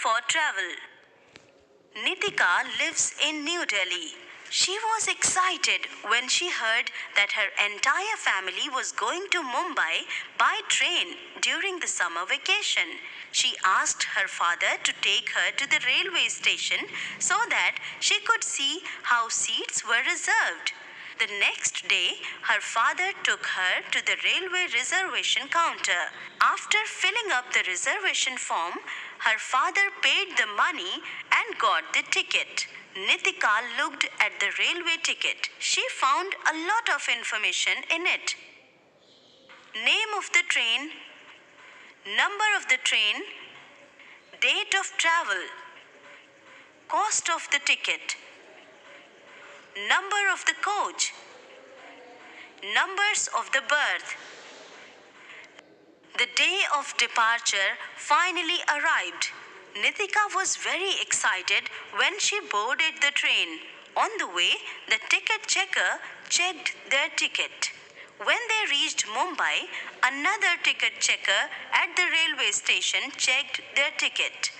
for travel. Nitika lives in New Delhi. She was excited when she heard that her entire family was going to Mumbai by train during the summer vacation. She asked her father to take her to the railway station so that she could see how seats were reserved. The next day, her father took her to the railway reservation counter. After filling up the reservation form, her father paid the money and got the ticket. Nitika looked at the railway ticket. She found a lot of information in it. Name of the train, number of the train, date of travel, cost of the ticket, number of the coach, numbers of the berth. The day of departure finally arrived. Nitika was very excited when she boarded the train. On the way, the ticket checker checked their ticket. When they reached Mumbai, another ticket checker at the railway station checked their ticket.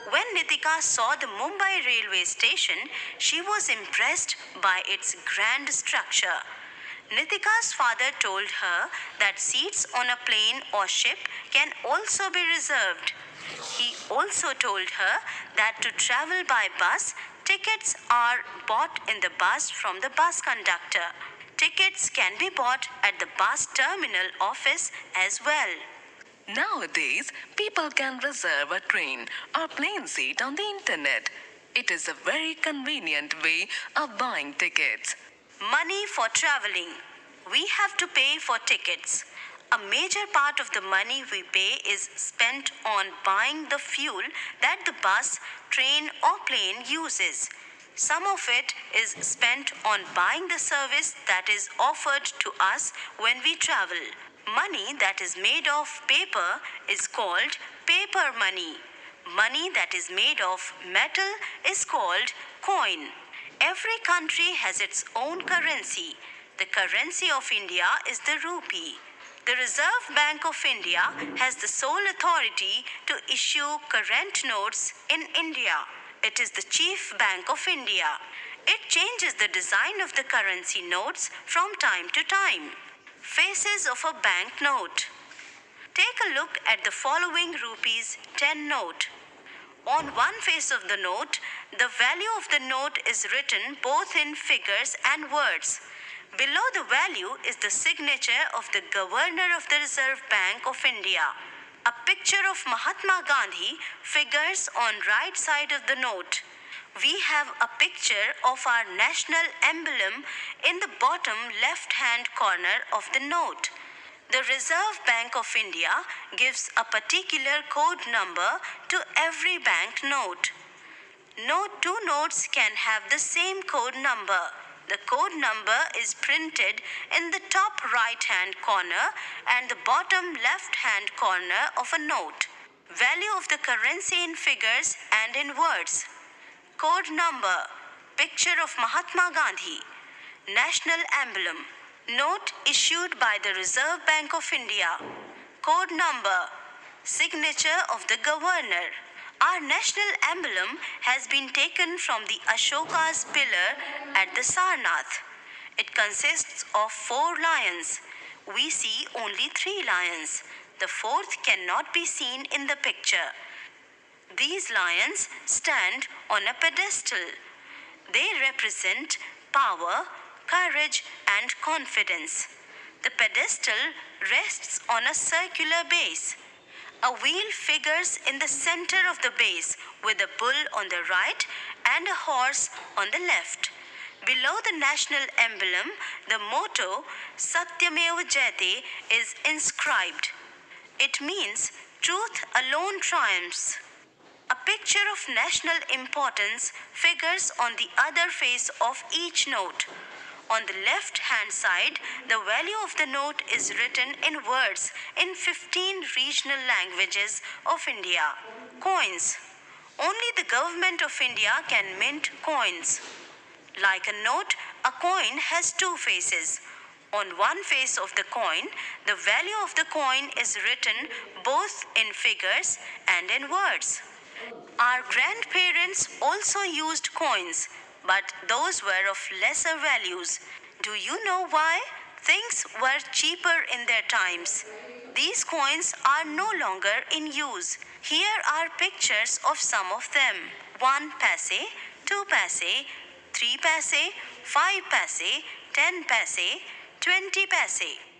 When Nitika saw the Mumbai railway station, she was impressed by its grand structure. Nitika's father told her that seats on a plane or ship can also be reserved. He also told her that to travel by bus, tickets are bought in the bus from the bus conductor. Tickets can be bought at the bus terminal office as well. Nowadays, people can reserve a train or plane seat on the internet. It is a very convenient way of buying tickets. Money for traveling. We have to pay for tickets. A major part of the money we pay is spent on buying the fuel that the bus, train, or plane uses. Some of it is spent on buying the service that is offered to us when we travel. Money that is made of paper is called paper money. Money that is made of metal is called coin. Every country has its own currency. The currency of India is the rupee. The Reserve Bank of India has the sole authority to issue current notes in India. It is the chief bank of India. It changes the design of the currency notes from time to time. Faces of a bank note. Take a look at the following rupees 10 note. On one face of the note, the value of the note is written both in figures and words. Below the value is the signature of the Governor of the Reserve Bank of India. A picture of Mahatma Gandhi figures on right side of the note. We have a picture of our national emblem in the bottom left-hand corner of the note. The Reserve Bank of India gives a particular code number to every bank note. No two notes can have the same code number. The code number is printed in the top right-hand corner and the bottom left-hand corner of a note. Value of the currency in figures and in words. Code number. Picture of Mahatma Gandhi. National emblem. Note issued by the Reserve Bank of India. Code number. Signature of the Governor. Our national emblem has been taken from the Ashoka's pillar at the Sarnath. It consists of 4 lions. We see only 3 lions. The fourth cannot be seen in the picture. These lions stand on a pedestal. They represent power, courage, and confidence. The pedestal rests on a circular base. A wheel figures in the center of the base with a bull on the right and a horse on the left. Below the national emblem, the motto Satyameva Jayate is inscribed. It means truth alone triumphs. A picture of national importance figures on the other face of each note. On the left-hand side, the value of the note is written in words in 15 regional languages of India. Coins. Only the government of India can mint coins. Like a note, a coin has 2 faces. On one face of the coin, the value of the coin is written both in figures and in words. Our grandparents also used coins, but those were of lesser values. Do you know why? Things were cheaper in their times. These coins are no longer in use. Here are pictures of some of them: 1 paise, 2 paise, 3 paise, 5 paise, 10 paise, 20 paise.